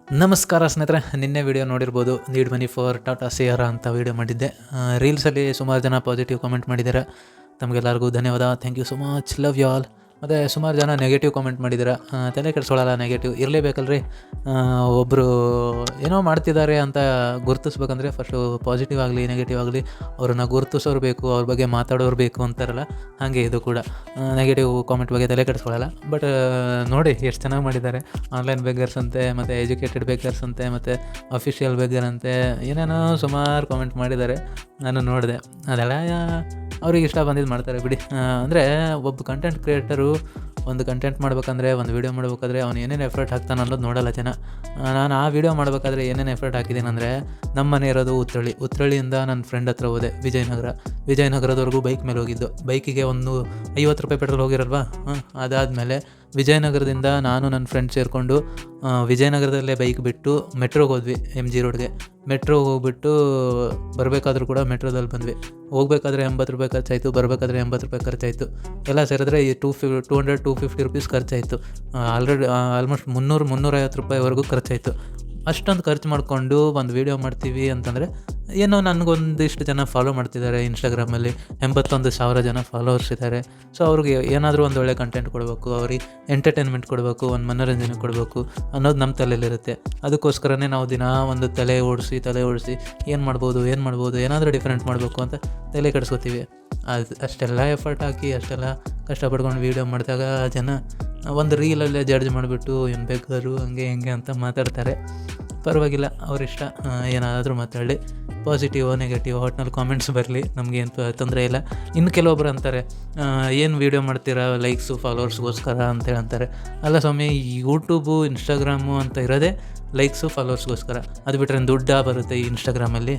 ನಮಸ್ಕಾರ ಸ್ನೇಹಿತರೆ, ನಿನ್ನೆ ವಿಡಿಯೋ ನೋಡಿರ್ಬೋದು. ನೀಡ್ ಮನಿ ಫಾರ್ ಟಾಟಾ ಸಿಯರಾ ಅಂತ ವಿಡಿಯೋ ಮಾಡಿದ್ದೆ. ರೀಲ್ಸಲ್ಲಿ ಸುಮಾರು ಜನ ಪಾಸಿಟಿವ್ ಕಾಮೆಂಟ್ ಮಾಡಿದ್ದಾರೆ. ತಮಗೆಲ್ಲರಿಗೂ ಧನ್ಯವಾದ. Thank you so much, love you all. ಮತ್ತು ಸುಮಾರು ಜನ ನೆಗೆಟಿವ್ ಕಾಮೆಂಟ್ ಮಾಡಿದ್ದಾರೆ. ತಲೆ ಕೆಡಿಸ್ಕೊಳ್ಳಲ್ಲ, ನೆಗೆಟಿವ್ ಇರಲೇಬೇಕಲ್ರಿ. ಒಬ್ಬರು ಏನೋ ಮಾಡ್ತಿದ್ದಾರೆ ಅಂತ ಗುರುತಿಸ್ಬೇಕಂದ್ರೆ ಫಸ್ಟು ಪಾಸಿಟಿವ್ ಆಗಲಿ ನೆಗೆಟಿವ್ ಆಗಲಿ ಅವ್ರನ್ನ ಗುರುತಿಸೋರು ಬೇಕು, ಅವ್ರ ಬಗ್ಗೆ ಮಾತಾಡೋರು ಬೇಕು ಅಂತಾರಲ್ಲ, ಹಾಗೆ ಇದು ಕೂಡ. ನೆಗೆಟಿವ್ ಕಾಮೆಂಟ್ ಬಗ್ಗೆ ತಲೆ ಕೆಡಿಸ್ಕೊಳ್ಳಲ್ಲ. ಬಟ್ ನೋಡಿ ಎಷ್ಟು ಚೆನ್ನಾಗಿ ಮಾಡಿದ್ದಾರೆ. ಆನ್ಲೈನ್ ಬೆಗ್ಗರ್ಸ್ ಅಂತೆ, ಮತ್ತು ಎಜುಕೇಟೆಡ್ ಬೆಗ್ಗರ್ಸ್ ಅಂತೆ, ಮತ್ತು ಅಫಿಷಿಯಲ್ ಬೆಗ್ಗರ್ ಅಂತೆ, ಏನೇನೋ ಸುಮಾರು ಕಾಮೆಂಟ್ ಮಾಡಿದ್ದಾರೆ. ನಾನು ನೋಡಿದೆ. ಅದೆಲ್ಲ ಅವ್ರಿಗೆ ಇಷ್ಟ ಬಂದಿದ್ದು ಮಾಡ್ತಾರೆ ಬಿಡಿ. ಅಂದರೆ ಒಬ್ಬ ಕಂಟೆಂಟ್ ಕ್ರಿಯೇಟರು ಒಂದು ಕಂಟೆಂಟ್ ಮಾಡ್ಬೇಕಂದ್ರೆ, ಒಂದು ವೀಡಿಯೋ ಮಾಡ್ಬೇಕಾದ್ರೆ ಅವ್ನು ಏನೇನು ಎಫರ್ಟ್ ಹಾಕ್ತಾನೆ ಅನ್ನೋದು ನೋಡಲ್ಲ ಜನ. ನಾನು ಆ ವೀಡಿಯೋ ಮಾಡಬೇಕಾದ್ರೆ ಏನೇನು ಎಫರ್ಟ್ ಹಾಕಿದ್ದೀನಿ ಅಂದರೆ, ನಮ್ಮ ಮನೆ ಇರೋದು ಉತ್ರಳ್ಳಿಯಿಂದ ನನ್ನ ಫ್ರೆಂಡ್ ಹತ್ರ ಹೋದೆ ವಿಜಯನಗರದವರೆಗೂ ಬೈಕ್ ಮೇಲೆ ಹೋಗಿದ್ದು. ಬೈಕಿಗೆ ಒಂದು 50 ರೂಪಾಯಿ ಪೆಟ್ರೋಲ್ ಹೋಗಿರಲ್ವಾ. ಅದಾದಮೇಲೆ ವಿಜಯನಗರದಿಂದ ನಾನು ನನ್ನ ಫ್ರೆಂಡ್ ಸೇರಿಕೊಂಡು ವಿಜಯನಗರದಲ್ಲೇ ಬೈಕ್ ಬಿಟ್ಟು ಮೆಟ್ರೋಗೆ ಹೋದ್ವಿ, MG ರೋಡ್ಗೆ. ಮೆಟ್ರೋಗೆ ಹೋಗ್ಬಿಟ್ಟು ಬರಬೇಕಾದ್ರೂ ಕೂಡ ಮೆಟ್ರೋದಲ್ಲಿ ಬಂದ್ವಿ. ಹೋಗ್ಬೇಕಾದ್ರೆ 80 ರೂಪಾಯಿ ಖರ್ಚಾಯಿತು, ಬರಬೇಕಾದ್ರೆ 80 ರೂಪಾಯಿ ಖರ್ಚಾಯಿತು. ಎಲ್ಲ ಸೇರಿದ್ರೆ 250 ರೂಪೀಸ್ ಖರ್ಚಾಯಿತು. ಆಲ್ಮೋಸ್ಟ್ 350 ರೂಪಾಯಿವರೆಗೂ ಖರ್ಚಾಯಿತು. ಅಷ್ಟೊಂದು ಖರ್ಚು ಮಾಡಿಕೊಂಡು ಒಂದು ವೀಡಿಯೋ ಮಾಡ್ತೀವಿ ಅಂತಂದರೆ, ಏನೋ ನನಗೊಂದಿಷ್ಟು ಜನ ಫಾಲೋ ಮಾಡ್ತಿದ್ದಾರೆ ಇನ್ಸ್ಟಾಗ್ರಾಮಲ್ಲಿ. 81,000 ಜನ ಫಾಲೋವರ್ಸ್ ಇದ್ದಾರೆ. ಸೊ ಅವ್ರಿಗೆ ಏನಾದರೂ ಒಂದು ಒಳ್ಳೆ ಕಂಟೆಂಟ್ ಕೊಡಬೇಕು, ಅವ್ರಿಗೆ ಎಂಟರ್ಟೈನ್ಮೆಂಟ್ ಕೊಡಬೇಕು, ಒಂದು ಮನೋರಂಜನೆ ಕೊಡಬೇಕು ಅನ್ನೋದು ನಮ್ಮ ತಲೆಯಲ್ಲಿರುತ್ತೆ. ಅದಕ್ಕೋಸ್ಕರನೇ ನಾವು ದಿನ ಒಂದು ತಲೆ ಓಡಿಸಿ ಏನು ಮಾಡ್ಬೋದು, ಏನಾದರೂ ಡಿಫ್ರೆಂಟ್ ಮಾಡಬೇಕು ಅಂತ ತಲೆ ಕೆಡಿಸ್ಕೋತೀವಿ. ಅಷ್ಟೆಲ್ಲ ಎಫರ್ಟ್ ಹಾಕಿ ಅಷ್ಟೆಲ್ಲ ಕಷ್ಟಪಡ್ಕೊಂಡು ವೀಡಿಯೋ ಮಾಡಿದಾಗ ಜನ ಒಂದು ರೀಲಲ್ಲೇ ಜಡ್ಜ್ ಮಾಡಿಬಿಟ್ಟು ಏನು ಬೇಕಾದ್ರು ಹಂಗೆ ಹಿಂಗೆ ಅಂತ ಮಾತಾಡ್ತಾರೆ. ಪರವಾಗಿಲ್ಲ, ಅವರಿಷ್ಟ, ಏನಾದರೂ ಮಾತಾಡಲಿ. ಪಾಸಿಟಿವ್ ನೆಗೆಟಿವ್ ಒಟ್ನಲ್ಲಿ ಕಾಮೆಂಟ್ಸ್ ಬರಲಿ, ನಮಗೇನು ತೊಂದರೆ ಇಲ್ಲ. ಇನ್ನು ಕೆಲವೊಬ್ರು ಅಂತಾರೆ, ಏನು ವೀಡಿಯೋ ಮಾಡ್ತೀರಾ ಲೈಕ್ಸು ಫಾಲೋವರ್ಸ್ಗೋಸ್ಕರ ಅಂತೇಳಿ ಅಂತಾರೆ. ಅಲ್ಲ ಸ್ವಾಮಿ, ಯೂಟ್ಯೂಬು ಇನ್ಸ್ಟಾಗ್ರಾಮು ಅಂತ ಇರೋದೇ ಲೈಕ್ಸು ಫಾಲೋವರ್ಸ್ಗೋಸ್ಕರ. ಅದು ಬಿಟ್ಟರೆ ದುಡ್ಡು ಬರುತ್ತೆ ಈ ಇನ್ಸ್ಟಾಗ್ರಾಮಲ್ಲಿ.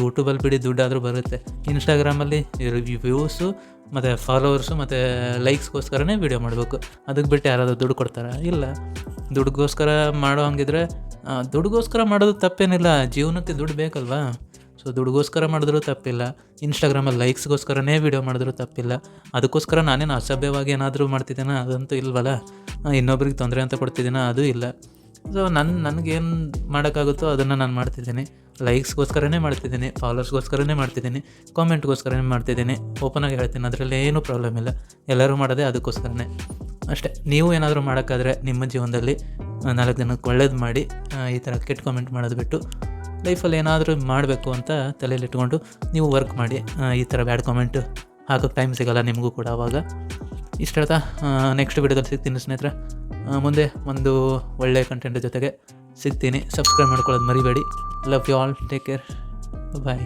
ಯೂಟ್ಯೂಬಲ್ಲಿ ಬಿಡಿ, ದುಡ್ಡಾದರೂ ಬರುತ್ತೆ. ಇನ್ಸ್ಟಾಗ್ರಾಮಲ್ಲಿ ವ್ಯೂಸು ಮತ್ತು ಫಾಲೋವರ್ಸು ಮತ್ತು ಲೈಕ್ಸ್ಗೋಸ್ಕರನೇ ವೀಡಿಯೋ ಮಾಡಬೇಕು. ಅದಕ್ಕೆ ಬಿಟ್ಟು ಯಾರಾದರೂ ದುಡ್ಡು ಕೊಡ್ತಾರಾ? ಇಲ್ಲ. ದುಡ್ಡುಗೋಸ್ಕರ ಮಾಡೋ ಹಂಗಿದ್ರೆ ದುಡ್ಡುಗೋಸ್ಕರ ಮಾಡೋದು ತಪ್ಪೇನಿಲ್ಲ. ಜೀವನಕ್ಕೆ ದುಡ್ಡು ಬೇಕಲ್ವಾ. ಸೊ ದುಡ್ಡುಗೋಸ್ಕರ ಮಾಡಿದ್ರೂ ತಪ್ಪಿಲ್ಲ. ಇನ್ಸ್ಟಾಗ್ರಾಮಲ್ಲಿ ಲೈಕ್ಸ್ಗೋಸ್ಕರನೇ ವೀಡಿಯೋ ಮಾಡಿದ್ರೂ ತಪ್ಪಿಲ್ಲ. ಅದಕ್ಕೋಸ್ಕರ ನಾನೇನು ಅಸಭ್ಯವಾಗಿ ಏನಾದರೂ ಮಾಡ್ತಿದ್ದೇನಾ? ಅದಂತೂ ಇಲ್ವಲ್ಲ. ಇನ್ನೊಬ್ರಿಗೆ ತೊಂದರೆ ಅಂತ ಕೊಡ್ತಿದ್ದೀನ? ಅದೂ ಇಲ್ಲ. ಸೊ ನನಗೇನು ಮಾಡೋಕ್ಕಾಗುತ್ತೋ ಅದನ್ನು ನಾನು ಮಾಡ್ತಿದ್ದೀನಿ. ಲೈಕ್ಸ್ಗೋಸ್ಕರನೇ ಮಾಡ್ತಿದ್ದೀನಿ, ಫಾಲೋವರ್ಸ್ಗೋಸ್ಕರನೇ ಮಾಡ್ತಿದ್ದೀನಿ, ಕಾಮೆಂಟ್ಗೋಸ್ಕರನೇ ಮಾಡ್ತಿದ್ದೀನಿ. ಓಪನಾಗಿ ಹೇಳ್ತೀನಿ, ಅದರಲ್ಲಿ ಏನೂ ಪ್ರಾಬ್ಲಮ್ ಇಲ್ಲ. ಎಲ್ಲರೂ ಮಾಡೋದೇ ಅದಕ್ಕೋಸ್ಕರನೇ ಅಷ್ಟೇ. ನೀವು ಏನಾದರೂ ಮಾಡೋಕ್ಕಾದ್ರೆ ನಿಮ್ಮ ಜೀವನದಲ್ಲಿ 4 ಜನಕ್ಕೆ ಒಳ್ಳೇದು ಮಾಡಿ, ಈ ಥರ ಕೆಟ್ಟ ಕಾಮೆಂಟ್ ಮಾಡೋದು ಬಿಟ್ಟು ಲೈಫಲ್ಲಿ ಏನಾದರೂ ಮಾಡಬೇಕು ಅಂತ ತಲೆಯಲ್ಲಿಟ್ಕೊಂಡು ನೀವು ವರ್ಕ್ ಮಾಡಿ. ಈ ಥರ ಬ್ಯಾಡ್ ಕಾಮೆಂಟ್ ಹಾಕೋಕ್ಕೆ ಟೈಮ್ ಸಿಗೋಲ್ಲ ನಿಮಗೂ ಕೂಡ ಆವಾಗ. ಇಷ್ಟ ಹೇಳ್ತಾ ನೆಕ್ಸ್ಟ್ ವಿಡಿಯೋದಲ್ಲಿ ಸಿಗ್ತೀನಿ ಸ್ನೇಹಿತರೆ. ಮುಂದೆ ಒಂದು ಒಳ್ಳೆಯ ಕಂಟೆಂಟ್ ಜೊತೆಗೆ ಸಿಗ್ತೀನಿ. ಸಬ್ಸ್ಕ್ರೈಬ್ ಮಾಡ್ಕೊಳ್ಳೋದು ಮರಿಬೇಡಿ. Love you all, take care, bye.